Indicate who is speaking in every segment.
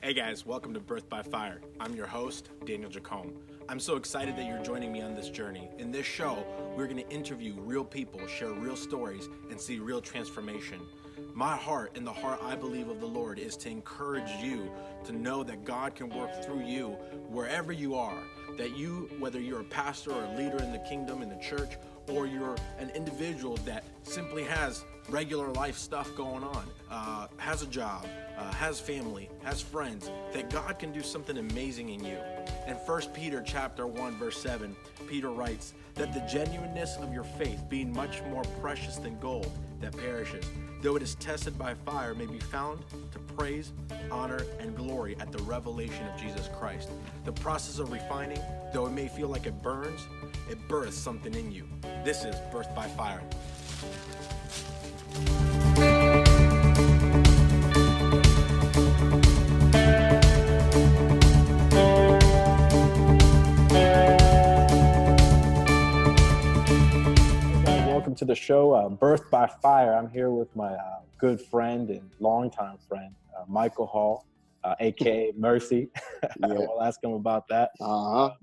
Speaker 1: Hey guys, welcome to Birth by Fire. I'm your host, Daniel Jacome. I'm so excited that you're joining me on this journey. In this show, we're going to interview real people, share real stories, and see real transformation. My heart and the heart I believe of the Lord is to encourage you to know that God can work through you wherever you are. That you, whether you're a pastor or a leader in the kingdom, in the church, or you're an individual that simply has regular life stuff going on, has a job, has family, has friends, that God can do something amazing in you. In 1 Peter chapter 1, verse 7, Peter writes that the genuineness of your faith, being much more precious than gold that perishes, though it is tested by fire, may be found to praise, honor, and glory at the revelation of Jesus Christ. The process of refining, though it may feel like it burns, it births something in you. This is Birth by Fire. Welcome to the show, Birth by Fire. I'm here with my good friend and longtime friend, Michael Hall, a.k.a. Mercy. We'll ask him about that. So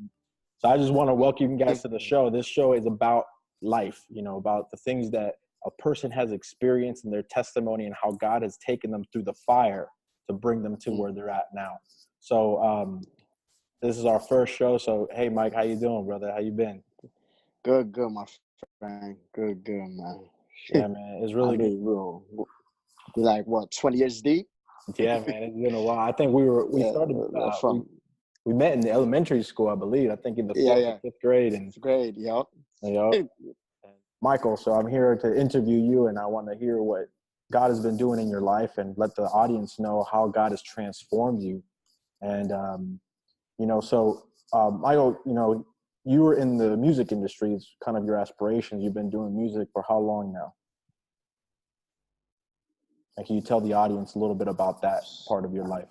Speaker 1: I just want to welcome you guys to the show. This show is about life, about the things that a person has experienced in their testimony and how God has taken them through the fire to bring them to where they're at now. So this is our first show. So, hey, Mike, how you doing, brother? How you been?
Speaker 2: Good, my friend. Good, man.
Speaker 1: Yeah, man. It's really good.
Speaker 2: We're like, what, 20 years deep?
Speaker 1: Yeah, man. It's been a while. I think we met in the elementary school, I believe. I think in the fifth grade.
Speaker 2: Fifth grade, yep.
Speaker 1: Michael, so I'm here to interview you, and I want to hear what God has been doing in your life and let the audience know how God has transformed you. And, Michael, you were in the music industry. It's kind of your aspirations. You've been doing music for how long now? And can you tell the audience a little bit about that part of your life?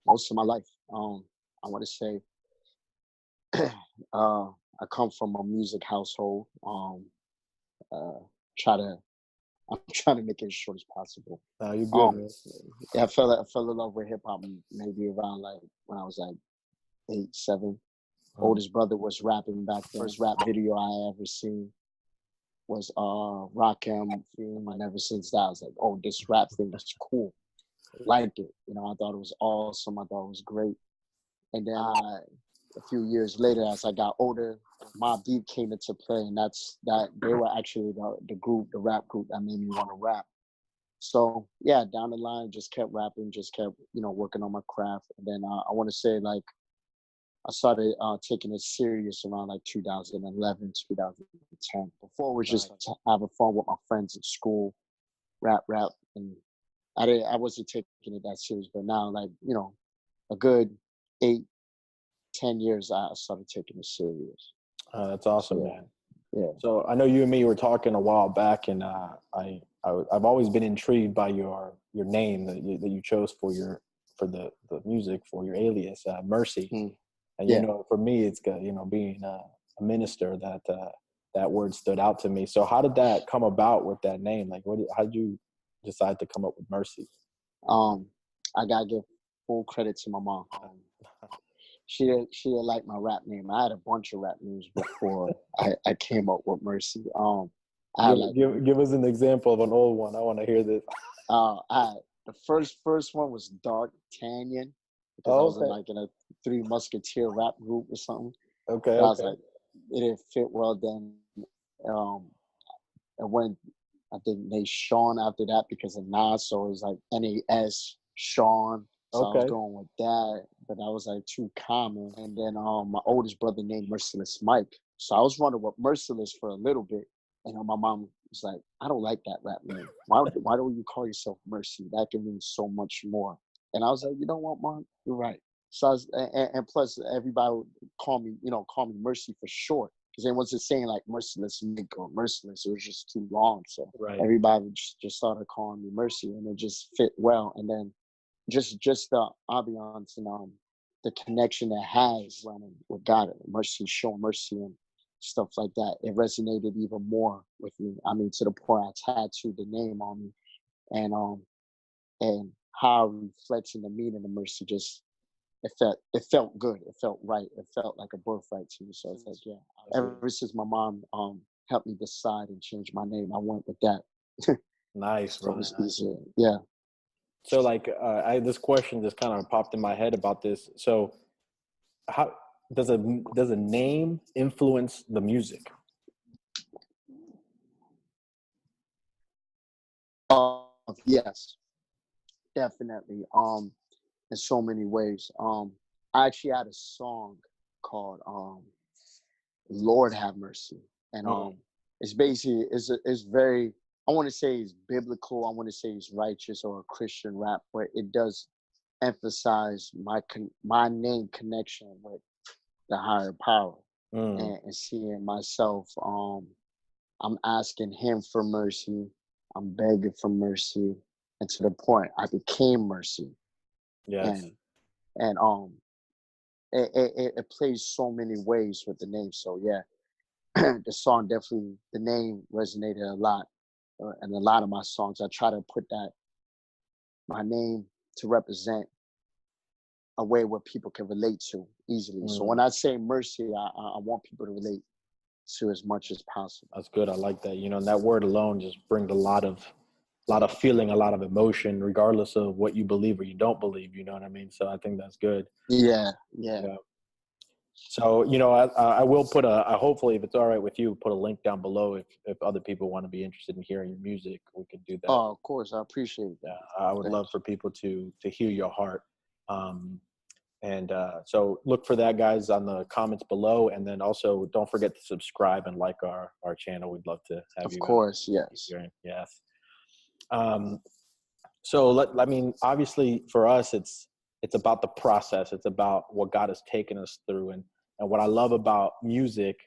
Speaker 2: Most of my life. I want to say, I come from a music household. I'm trying to make it as short as possible.
Speaker 1: Oh, you're good, man.
Speaker 2: Yeah, I fell in love with hip hop maybe around like when I was like 8, 7. Oldest brother was rapping back then. First rap video I ever seen was Rock M. And ever since that, I was like, oh, this rap thing is cool. I liked it. I thought it was awesome. I thought it was great. And then a few years later, as I got older, Mobb Deep came into play, and they were actually the rap group that made me want to rap. So yeah, down the line, just kept rapping, just kept working on my craft. And then I want to say like I started taking it serious around like 2011, 2010. Before it was just having fun with my friends at school, rap, and I wasn't taking it that serious. But now, like a good 8, 10 years, I started taking it serious.
Speaker 1: That's awesome, man.
Speaker 2: Yeah.
Speaker 1: So I know you and me were talking a while back, and I've always been intrigued by your name that you chose for the music, for your alias, Mercy. And for me, it's being a minister, that word stood out to me. So how did that come about with that name? Like, how did you decide to come up with Mercy?
Speaker 2: I gotta give full credit to my mom. She didn't like my rap name. I had a bunch of rap names before I came up with Mercy.
Speaker 1: Give us an example of an old one. I want to hear this.
Speaker 2: The first one was Dark Tanyan, because I was in a Three Musketeer rap group or something.
Speaker 1: Okay.
Speaker 2: I was like, it didn't fit well then. And when I think they Sean after that because of Nas, so it was like NAS Sean. So I was going with that, but that was like too common. And then my oldest brother named Merciless Mike. So I was running with Merciless for a little bit. And my mom was like, I don't like that rap name. Why don't you call yourself Mercy? That can mean so much more. And I was like, you know what, Mom? You're right. So and plus everybody would call me Mercy for short. Because they wasn't saying like Merciless Mike or Merciless. It was just too long. So everybody just started calling me Mercy, and it just fit well. And then just the ambiance and the connection it has running with God, mercy, showing mercy and stuff like that. It resonated even more with me. I mean, to the point I tattooed the name on me. And and how it reflects in the meaning of mercy. Just it felt good. It felt right. It felt like a birthright to me. So it's like, yeah. Ever since my mom helped me decide and change my name, I went with that.
Speaker 3: Nice,
Speaker 2: So it
Speaker 3: bro.
Speaker 2: was easier. Yeah.
Speaker 3: So like, I this question just kind of popped in my head about this. So how does a name influence the music?
Speaker 2: Yes, definitely. In so many ways. I actually had a song called Lord Have Mercy. And
Speaker 3: Mm,
Speaker 2: it's basically it's very, I want to say it's biblical, I want to say it's righteous or a Christian rap, but it does emphasize my name connection with the higher power,
Speaker 3: mm,
Speaker 2: and seeing myself, I'm asking him for mercy, I'm begging for mercy, and to the point I became mercy.
Speaker 3: yes.
Speaker 2: And and it plays so many ways with the name. So yeah, the song definitely, the name resonated a lot, and a lot of my songs I try to put that my name to represent a way where people can relate to easily. So when
Speaker 3: Mm,
Speaker 2: I say mercy, I want people to relate to as much as possible.
Speaker 3: that's good. I like that. And that word alone just brings a lot of feeling, a lot of emotion, regardless of what you believe or you don't believe. You know what I mean? So I think that's good.
Speaker 2: Yeah, yeah.
Speaker 3: Yeah. So, I will put hopefully, if it's all right with you, put a link down below if other people want to be interested in hearing your music, we could do that.
Speaker 2: Oh, of course, I appreciate
Speaker 3: Yeah,
Speaker 2: that.
Speaker 3: I would love
Speaker 2: Thanks.
Speaker 3: for people to hear your heart. Um, and so look for that, guys, on the comments below. And then also don't forget to subscribe and like our channel. We'd love to have
Speaker 2: Of
Speaker 3: you
Speaker 2: course, yes.
Speaker 3: here. Yes. Um, so I mean, obviously for us, it's about the process. It's about what God has taken us through, and what I love about music,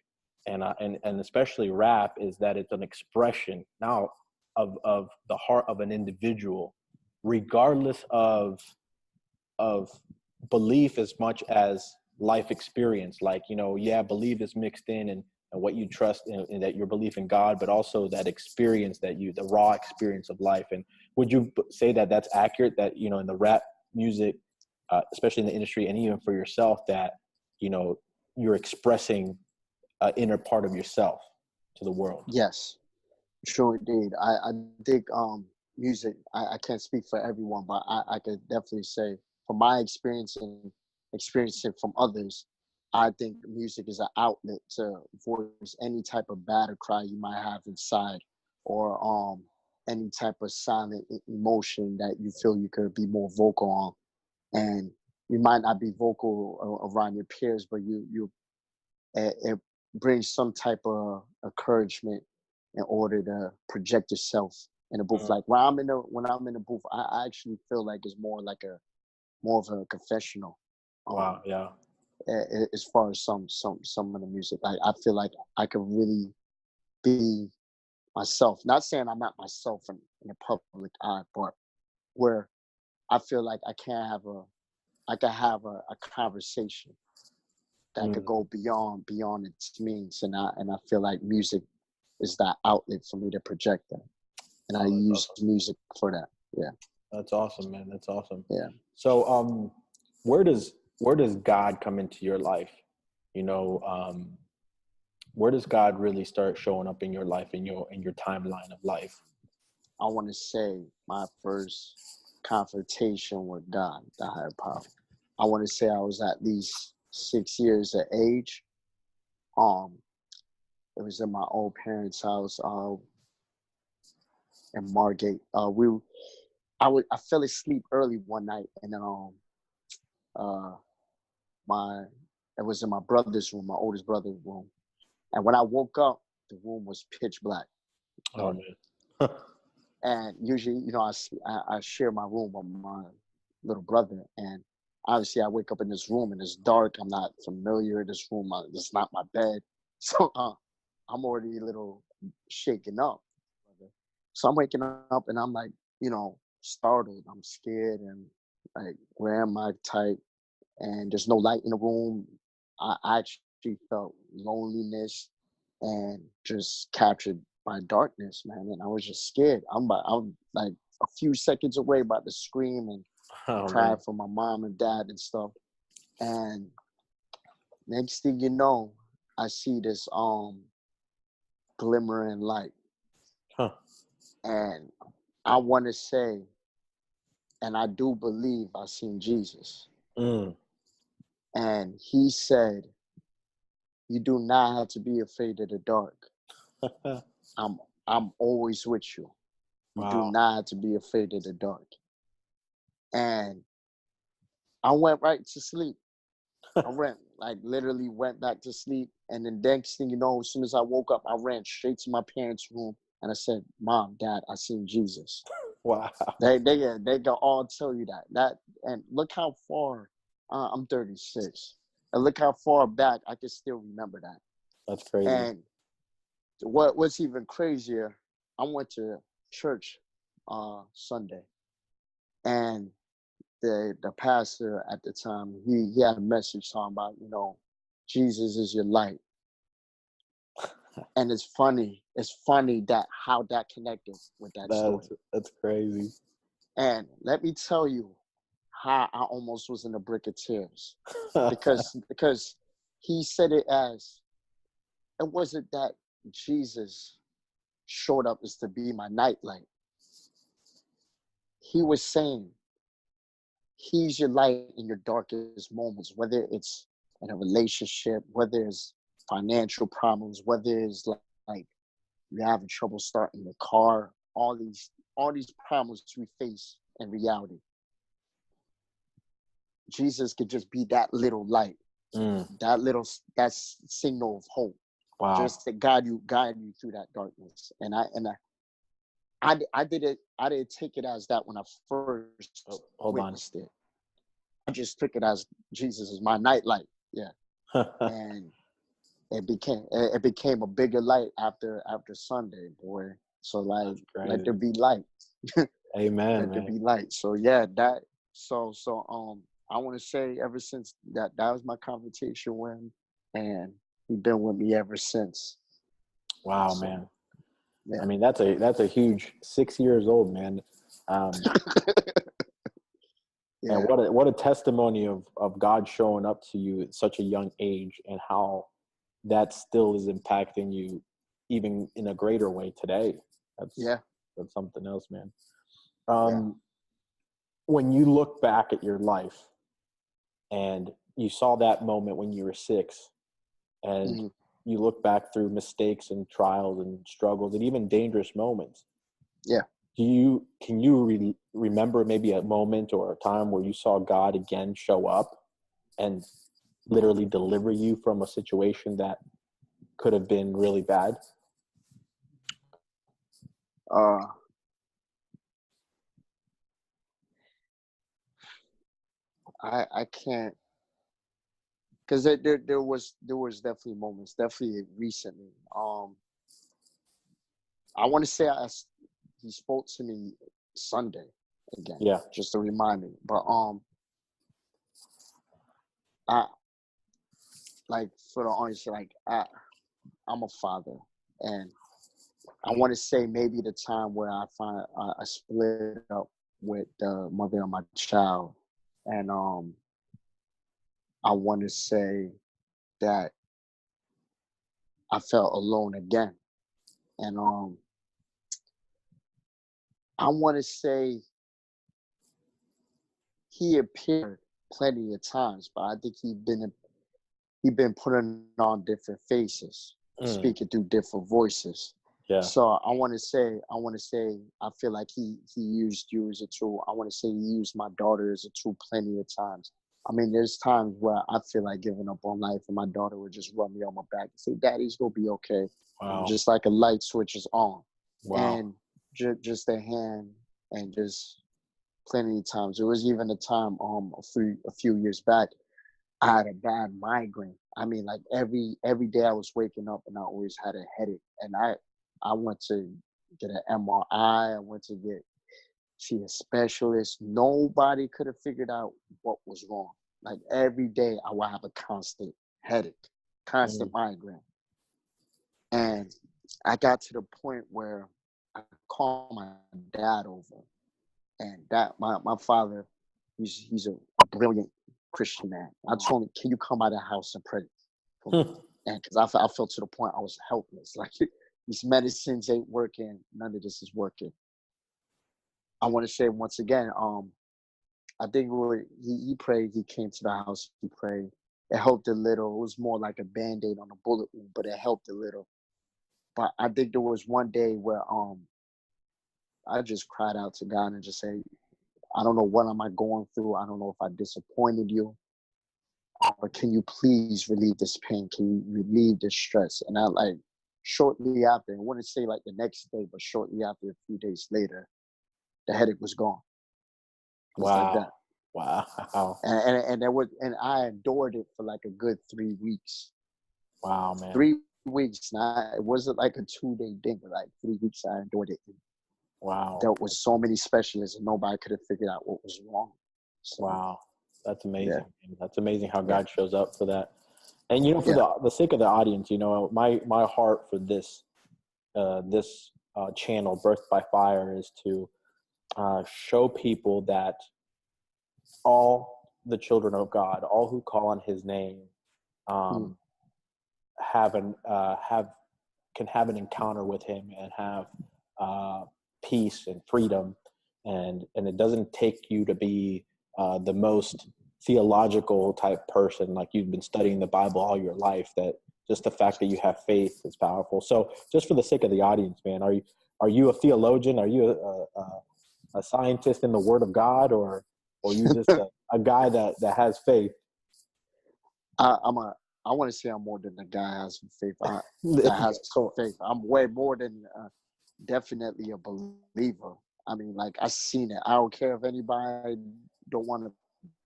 Speaker 3: and especially rap, is that it's an expression now of the heart of an individual, regardless of belief as much as life experience. Like, yeah, belief is mixed in, and what you trust in that your belief in God, but also that experience the raw experience of life. And would you say that that's accurate, that, in the rap music, especially in the industry, and even for yourself, that, you're expressing an inner part of yourself to the world?
Speaker 2: Yes, sure indeed. I think music, I can't speak for everyone, but I could definitely say from my experience and experiencing from others, I think music is an outlet to voice any type of battle cry you might have inside, or any type of silent emotion that you feel you could be more vocal on. And you might not be vocal around your peers, but it brings some type of encouragement in order to project yourself in a booth.
Speaker 3: Mm.
Speaker 2: Like when I'm in the booth, I actually feel like it's more of a confessional. Um,
Speaker 3: Wow. Yeah.
Speaker 2: as far as some of the music, I feel like I can really be myself. Not saying I'm not myself in the public eye, but where I feel like I can have a conversation that could
Speaker 3: Mm.
Speaker 2: go beyond its means, and I feel like music is that outlet for me to project that, and I
Speaker 3: Oh, that's
Speaker 2: use
Speaker 3: awesome.
Speaker 2: music for that. Yeah,
Speaker 3: That's awesome, man. That's awesome.
Speaker 2: yeah.
Speaker 3: So, where does God come into your life? You know, where does God really start showing up in your life, in your timeline of life?
Speaker 2: I want to say my first confrontation with God, the higher power. I want to say I was at least 6 years of age. Um, it was in my old parents' house, in Margate. I fell asleep early one night, and uh, my it was in my brother's room, my oldest brother's room. And when I woke up, the room was pitch black.
Speaker 3: Oh
Speaker 2: Okay.
Speaker 3: man.
Speaker 2: And usually, I share my room with my little brother. And obviously, I wake up in this room and it's dark. I'm not familiar with this room. It's not my bed. So I'm already a little shaken up. So I'm waking up and I'm like, startled. I'm scared and like, where am I type? And there's no light in the room. I actually felt loneliness and just captured by darkness, man. And I was just scared. I'm like a few seconds away, about to scream and cry
Speaker 3: man.
Speaker 2: for my mom and dad and stuff. And next thing you know, I see this glimmering light.
Speaker 3: Huh.
Speaker 2: And I want to say, and I do believe I seen Jesus.
Speaker 3: Mm.
Speaker 2: And he said, you do not have to be afraid of the dark. I'm always with you. You do
Speaker 3: Wow.
Speaker 2: not have to be afraid of the dark. And I went right to sleep. Literally went back to sleep. And then next thing you know, as soon as I woke up, I ran straight to my parents' room and I said, Mom, Dad, I seen Jesus.
Speaker 3: Wow.
Speaker 2: They can all tell you that. And look how far, I'm 36. And look how far back I can still remember that.
Speaker 3: That's crazy.
Speaker 2: And what's even crazier, I went to church Sunday. And the pastor at the time, he had a message talking about, Jesus is your light. And it's funny that how that connected with that story.
Speaker 3: That's crazy.
Speaker 2: And let me tell you how I almost was in a brick of tears. because he said it as, it wasn't that Jesus showed up as to be my nightlight. He was saying, he's your light in your darkest moments, whether it's in a relationship, whether it's financial problems, whether it's like you're having trouble starting the car, all these problems we face in reality. Jesus could just be that little light, that signal of hope, just to guide you through that darkness. And I didn't take it as that when I first witnessed it. I just took it as Jesus is my nightlight. Yeah. And it became a bigger light after Sunday, boy. So let there be light.
Speaker 3: Amen.
Speaker 2: Let there be light. So yeah, I want to say ever since that was my confrontation with him, and he's been with me ever since.
Speaker 3: Wow, man.
Speaker 2: Yeah.
Speaker 3: I mean, that's a huge 6 years old, man.
Speaker 2: Yeah.
Speaker 3: And what a testimony of God showing up to you at such a young age, and how that still is impacting you even in a greater way today. That's something else, man. When you look back at your life and you saw that moment when you were 6, and you look back through mistakes and trials and struggles and even dangerous moments.
Speaker 2: Yeah.
Speaker 3: Can you remember maybe a moment or a time where you saw God again show up and literally deliver you from a situation that could have been really bad?
Speaker 2: I can't, because there was definitely moments, definitely recently. I want to say he spoke to me Sunday again, just to remind me. But I for the honest, I'm a father, and I want to say maybe the time where I split up with the mother of my child, and I want to say that I felt alone again, and I want to say he appeared plenty of times, but I think he'd been putting on different faces, speaking through different voices.
Speaker 3: Yeah.
Speaker 2: So I want to say, I feel like he used you as a tool. I want to say he used my daughter as a tool plenty of times. I mean, there's times where I feel like giving up on life, and my daughter would just rub me on my back and say, "Daddy's gonna be okay."
Speaker 3: Wow.
Speaker 2: Just like a light switch is on.
Speaker 3: Wow.
Speaker 2: And just a hand, and just plenty of times. There was even a time a few years back, I had a bad migraine. I mean, like every day I was waking up and I always had a headache. And I went to get an MRI. I went to see a specialist. Nobody could have figured out what was wrong. Like every day I would have a constant headache, constant migraine. And I got to the point where I called my dad over, And that my father, he's a brilliant Christian man. I told him, can you come out of the house and pray for me? And because I felt to the point I was helpless. Like these medicines ain't working. None of this is working. I want to say once again, I think he prayed. He came to the house. He prayed. It helped a little. It was more like a band-aid on a bullet wound, but it helped a little. But I think there was one day where I just cried out to God and just say, I don't know what am I going through. I don't know if I disappointed you, but can you please relieve this pain? Can you relieve this stress? And I like shortly after, I wouldn't say like the next day, but shortly after, a few days later, the headache was gone. It was like that.
Speaker 3: Wow.
Speaker 2: And I endured it for like a good 3 weeks.
Speaker 3: Wow, man.
Speaker 2: 3 weeks. Now it wasn't like a 2-day thing, but like 3 weeks I endured it.
Speaker 3: Wow.
Speaker 2: Dealt with so many specialists and nobody could have figured out what was wrong. So,
Speaker 3: wow. That's amazing.
Speaker 2: Yeah.
Speaker 3: That's amazing how God shows up for that. And, you know, for
Speaker 2: Yeah.
Speaker 3: the sake of the audience, you know, my heart for this channel, Birthed by Fire, is to show people that all the children of God, all who call on his name, can have an encounter with him and have peace and freedom. And it doesn't take you to be the most theological type person, like you've been studying the Bible all your life, that just the fact that you have faith is powerful. So just for the sake of the audience, man, are you a theologian? Are you a scientist in the Word of God, or you just a guy that has faith?
Speaker 2: I want to say I'm more than a guy that has faith. That has faith. I'm way more than definitely a believer. I mean, like I seen it. I don't care if anybody don't want to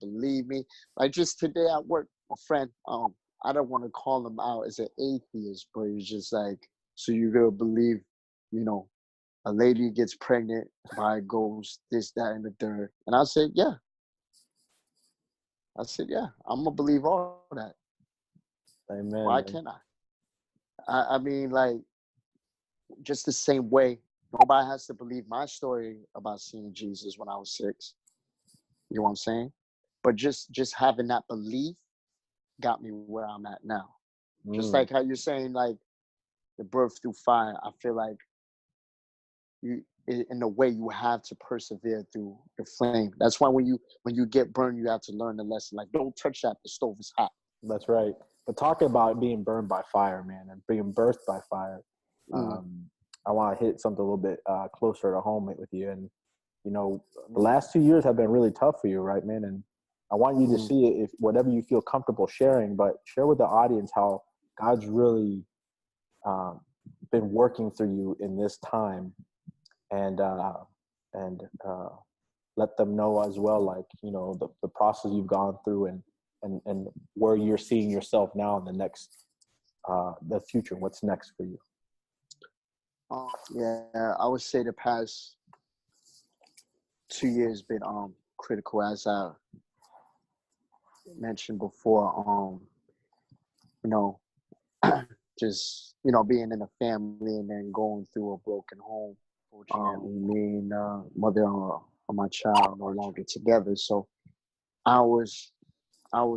Speaker 2: believe me. Like just today at work, a friend, I don't want to call him out as an atheist, but he's just like, so you gonna believe, you know, a lady gets pregnant by a ghost, this, that, and the third. And I said, yeah. I'm gonna believe all that.
Speaker 3: Amen.
Speaker 2: Why can't I mean, like, just the same way, nobody has to believe my story about seeing Jesus when I was 6. You know what I'm saying? But just having that belief got me where I'm at now. Just like how you're saying, like, the birth through fire, I feel like in a way you have to persevere through the flame. That's why when you get burned, you have to learn the lesson. Like, don't touch that, the stove is hot.
Speaker 3: That's right. But talking about being burned by fire, man, and being birthed by fire, I want to hit something a little bit closer to home with you. And, you know, the last 2 years have been really tough for you, right, man? And I want you to see it, if whatever you feel comfortable sharing, but share with the audience how God's really been working through you in this time, and let them know as well, like, you know, the process you've gone through, and where you're seeing yourself now in the next, the future, what's next for you.
Speaker 2: Yeah, I would say the past 2 years been critical, as I mentioned before. You know, just, you know, being in a family and then going through a broken home. Fortunately, me and mother of my child no longer together. So I was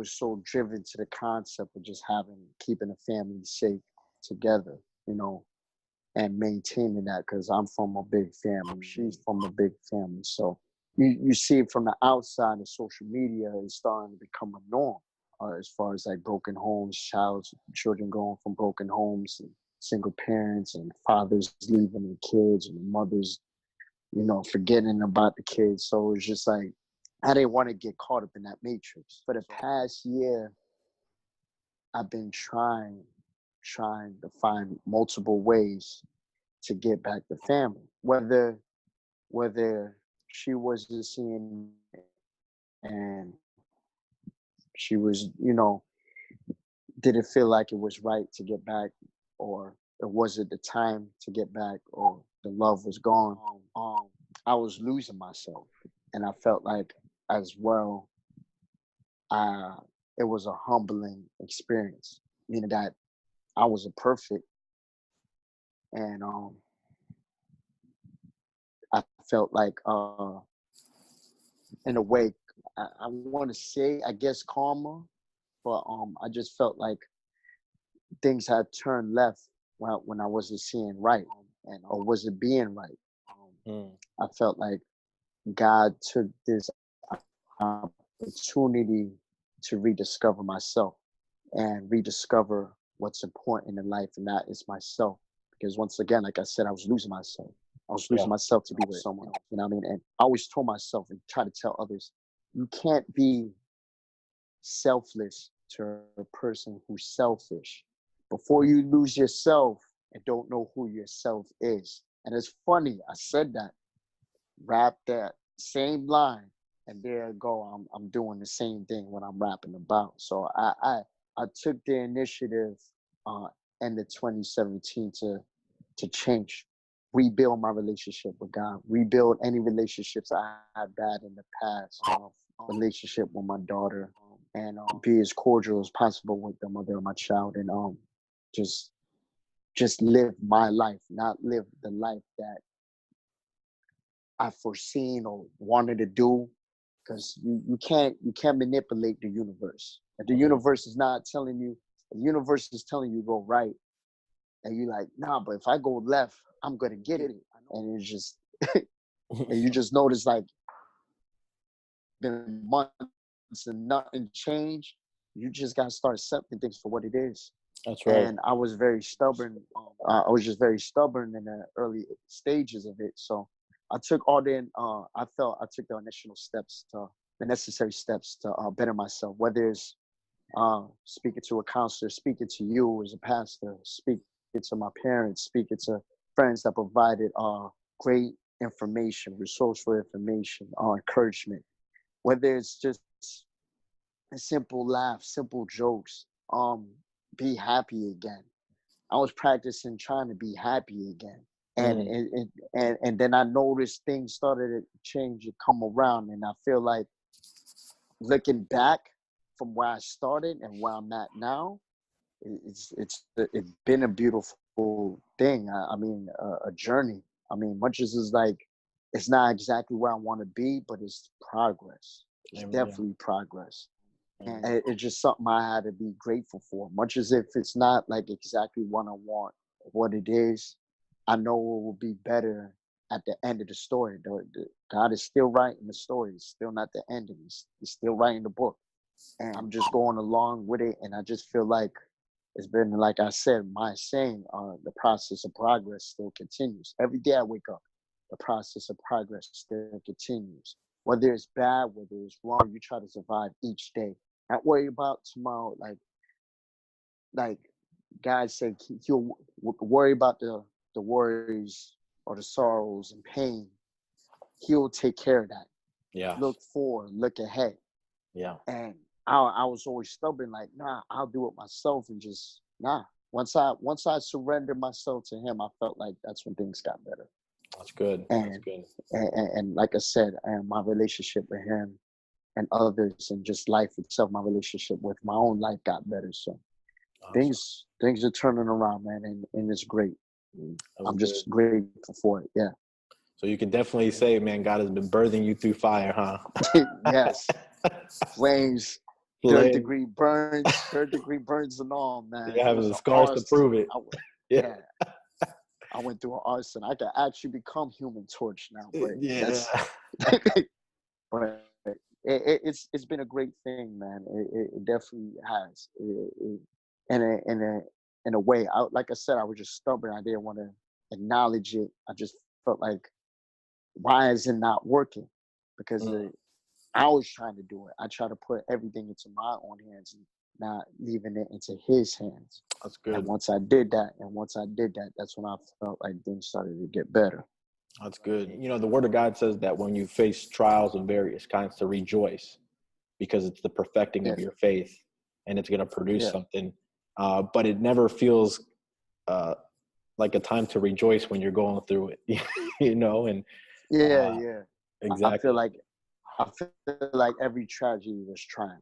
Speaker 2: so driven to the concept of just keeping a family safe together, you know, and maintaining that, because I'm from a big family. She's from a big family. So you see it from the outside, of social media is starting to become a norm, as far as like broken homes, children going from broken homes, and single parents, and fathers leaving their kids, and mothers, you know, forgetting about the kids. So it's just like, I didn't want to get caught up in that matrix. For the past year, I've been trying to find multiple ways to get back the family. Whether she wasn't seeing it and she was, you know, didn't feel like it was right to get back, or it wasn't the time to get back, or the love was gone. I was losing myself, and I felt like, as well, it was a humbling experience, meaning that I wasn't perfect, and I felt like in a way. I want to say, I guess, karma, but I just felt like things had turned left when I wasn't seeing right, and or wasn't being right.
Speaker 3: Mm.
Speaker 2: I felt like God took this opportunity to rediscover myself and rediscover what's important in life, and that is myself. Because once again, like I said, I was losing myself. I was
Speaker 3: Yeah.
Speaker 2: losing myself to be with someone else. You know what I mean? And I always told myself and try to tell others, you can't be selfless to a person who's selfish. Before you lose yourself and don't know who yourself is. And it's funny, I said that, rap that same line, and there I go. I'm doing the same thing when I'm rapping about. So I took the initiative uh in the 2017 to change, rebuild my relationship with God, rebuild any relationships I had bad in the past, relationship with my daughter, and be as cordial as possible with the mother of my child, and just just live my life, not live the life that I foreseen or wanted to do, because you can't manipulate the universe. If the universe is not telling you, the universe is telling you go right, and you're like, nah, but if I go left, I'm gonna get it. And it's just and you just notice like been months and nothing changed. You just gotta start accepting things for what it is.
Speaker 3: That's right.
Speaker 2: And I was very stubborn. I was just very stubborn in the early stages of it. So I took all the, I felt I took the initial steps the necessary steps to better myself. Whether it's speaking to a counselor, speaking to you as a pastor, speaking to my parents, speaking to friends that provided great information, resourceful information, encouragement. Whether it's just a simple laugh, simple jokes, be happy again. I was practicing trying to be happy again. And,
Speaker 3: Mm.
Speaker 2: and then I noticed things started to change and come around. And I feel like looking back from where I started and where I'm at now, it's been a beautiful thing. I mean, a journey. I mean, much as it's like, it's not exactly where I want to be, but it's progress. It's
Speaker 3: Amen.
Speaker 2: definitely progress.
Speaker 3: Amen.
Speaker 2: And it's just something I had to be grateful for. Much as if it's not like exactly what I want, what it is, I know it will be better at the end of the story. God is still writing the story. It's still not the ending. He's still writing the book. And I'm just going along with it. And I just feel like it's been, like I said, my saying, the process of progress still continues. Every day I wake up, the process of progress still continues. Whether it's bad, whether it's wrong, you try to survive each day. Not worry about tomorrow. Like God said, he'll worry about the worries or the sorrows and pain. He'll take care of that.
Speaker 3: Yes.
Speaker 2: Look forward, look ahead.
Speaker 3: Yeah.
Speaker 2: And I was always stubborn, like, nah, I'll do it myself, and just nah. Once I surrendered myself to him, I felt like that's when things got better.
Speaker 3: That's good.
Speaker 2: And
Speaker 3: That's good.
Speaker 2: and like I said, and my relationship with him and others, and just life itself, my relationship with my own life got better. So
Speaker 3: Awesome.
Speaker 2: things are turning around, man, and it's great.
Speaker 3: That was
Speaker 2: I'm
Speaker 3: good.
Speaker 2: just grateful for it. Yeah.
Speaker 3: So you can definitely say, man, God has been birthing you through fire, huh?
Speaker 2: Yes. Flames,
Speaker 3: Flame.
Speaker 2: third degree burns and all, man.
Speaker 3: You
Speaker 2: It
Speaker 3: have
Speaker 2: was
Speaker 3: the
Speaker 2: an
Speaker 3: scars to
Speaker 2: arson.
Speaker 3: prove it.
Speaker 2: Yeah. I went through an arson. I could actually become Human Torch now, but
Speaker 3: Yeah.
Speaker 2: that's but it's been a great thing, man. It definitely has. In a way, like I said, I was just stubborn. I didn't want to acknowledge it. I just felt like, why is it not working? Because
Speaker 3: Mm,
Speaker 2: I was trying to do it. I try to put everything into my own hands and not leaving it into his hands.
Speaker 3: that's
Speaker 2: And
Speaker 3: good.
Speaker 2: once I did that, that's when I felt like things started to get better.
Speaker 3: That's good. You know, the word of God says that when you face trials of various kinds, to rejoice because it's the perfecting
Speaker 2: Yeah,
Speaker 3: of your faith and it's going to produce
Speaker 2: yeah,
Speaker 3: something. But it never feels uh, like a time to rejoice when you're going through it, you know, and
Speaker 2: yeah,
Speaker 3: uh,
Speaker 2: yeah. I feel
Speaker 3: exactly.
Speaker 2: like every tragedy was trying,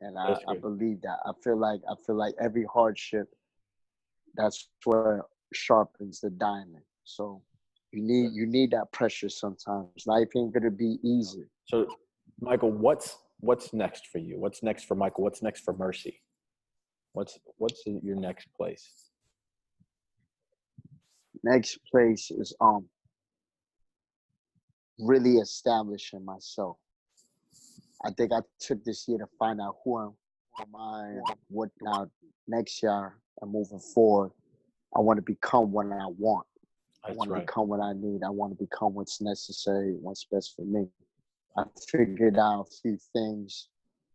Speaker 2: and
Speaker 3: That's
Speaker 2: I
Speaker 3: good.
Speaker 2: believe that. I feel like every hardship, that's where sharpens the diamond. So you need that pressure sometimes. Life ain't gonna be easy.
Speaker 3: So Michael, what's next for you? What's next for Michael? What's next for Mercy? What's your next place?
Speaker 2: Next place is really establishing myself. I think I took this year to find out who am I, what now next year and moving forward. I want to become what I want. I want to become what I need. I want to become what's necessary, what's best for me. I figured out a few things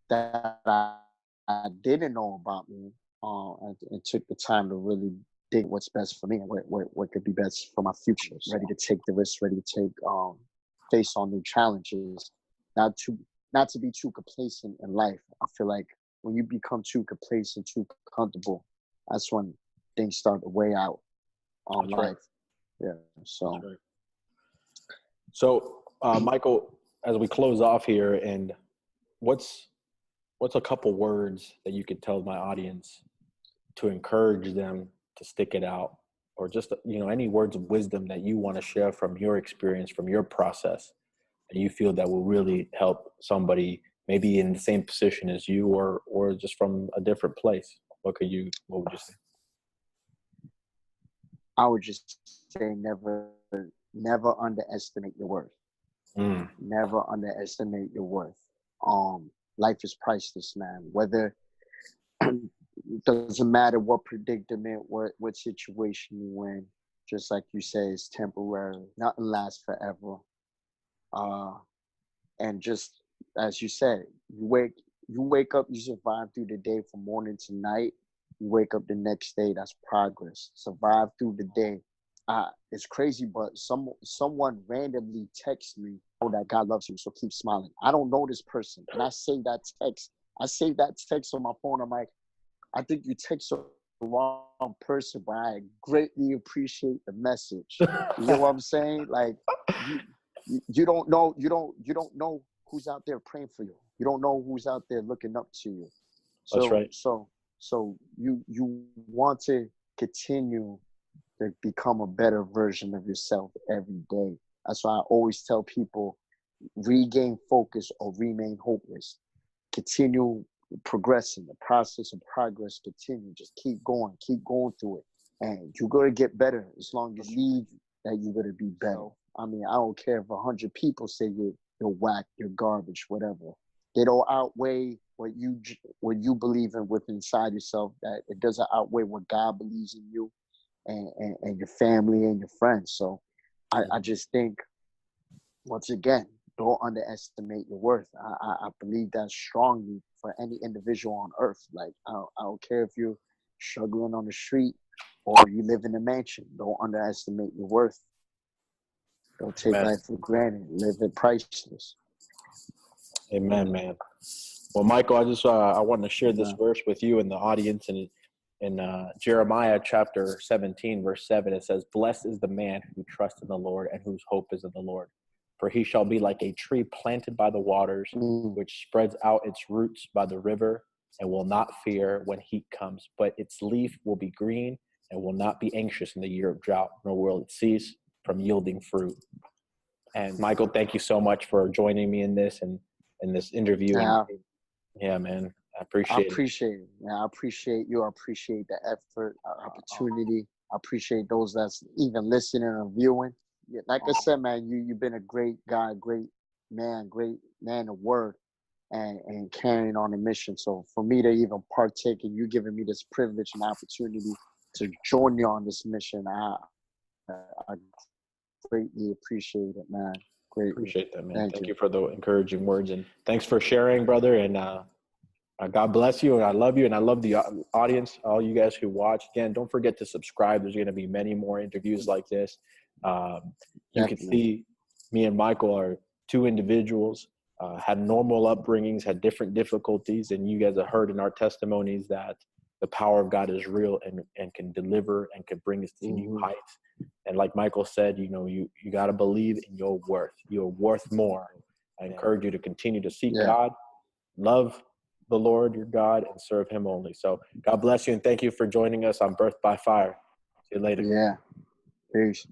Speaker 2: that I didn't know about me, and took the time to really think what's best for me and what could be best for my future. Ready to take the risk, ready to take face on new challenges, not to be too complacent in life. I feel like when you become too complacent, too comfortable, that's when things start to weigh out on
Speaker 3: That's
Speaker 2: life.
Speaker 3: right.
Speaker 2: Yeah. So,
Speaker 3: right. So Michael, as we close off here, and what's a couple words that you could tell my audience to encourage them to stick it out, or just, any words of wisdom that you want to share from your experience, from your process, that you feel that will really help somebody maybe in the same position as you, or just from a different place? What would you say?
Speaker 2: I would just say never underestimate your worth. Never underestimate your worth. Life is priceless, man. Whether doesn't matter what predicament, what situation you in. Just like you say, it's temporary. Nothing lasts forever. And just as you said, you wake up, you survive through the day from morning to night. You wake up the next day, that's progress. Survive through the day. It's crazy, but someone randomly texts me, "Oh, that God loves you, so keep smiling." I don't know this person, and I save that text. I save that text on my phone. I'm like, I think you text the wrong person, but I greatly appreciate the message. You know what I'm saying? Like, you don't know who's out there praying for you. You don't know who's out there looking up to you. So,
Speaker 3: That's right.
Speaker 2: So you want to continue to become a better version of yourself every day. That's why I always tell people, regain focus or remain hopeless. Continue progressing. The process of progress continue. Just keep going through it. And you're going to get better as long as you believe that you're going to be better. I mean, I don't care if 100 people say you're whack, you're garbage, whatever. They don't outweigh what you believe in within inside yourself. That it doesn't outweigh what God believes in you and your family and your friends. So I just think, once again, don't underestimate your worth. I believe that strongly for any individual on earth. Like, I don't care if you're struggling on the street or you live in a mansion. Don't underestimate your worth. Don't take life for granted. Live it priceless.
Speaker 3: Amen, man. Well, Michael, I want to share this verse with you and the audience. And in Jeremiah chapter 17, verse 7, it says, "Blessed is the man who trusts in the Lord and whose hope is in the Lord. For he shall be like a tree planted by the waters, which spreads out its roots by the river and will not fear when heat comes. But its leaf will be green and will not be anxious in the year of drought, nor will it cease from yielding fruit." And Michael, thank you so much for joining me in this and in this interview. Yeah, man. I appreciate
Speaker 2: it. Man, I appreciate you. I appreciate the effort, opportunity. I appreciate those that's even listening or viewing. Yeah, like I said, man, you've been a great guy, great man of word, and carrying on a mission. So for me to even partake in you giving me this privilege and opportunity to join you on this mission, I greatly appreciate it, man. Greatly.
Speaker 3: Appreciate that, man. Thank you for the encouraging words, and thanks for sharing, brother. And God bless you, and I love you, and I love the audience, all you guys who watch. Again, don't forget to subscribe. There's going to be many more interviews like this. You can see me and Michael are two individuals, had normal upbringings, had different difficulties, and you guys have heard in our testimonies that the power of God is real and can deliver and can bring us to new heights. And like Michael said, you got to believe in your worth. You're worth more. I encourage you to continue to seek God, love the Lord your God, and serve him only. So God bless you, and thank you for joining us on Birth by Fire. See you later.
Speaker 2: Yeah. Peace.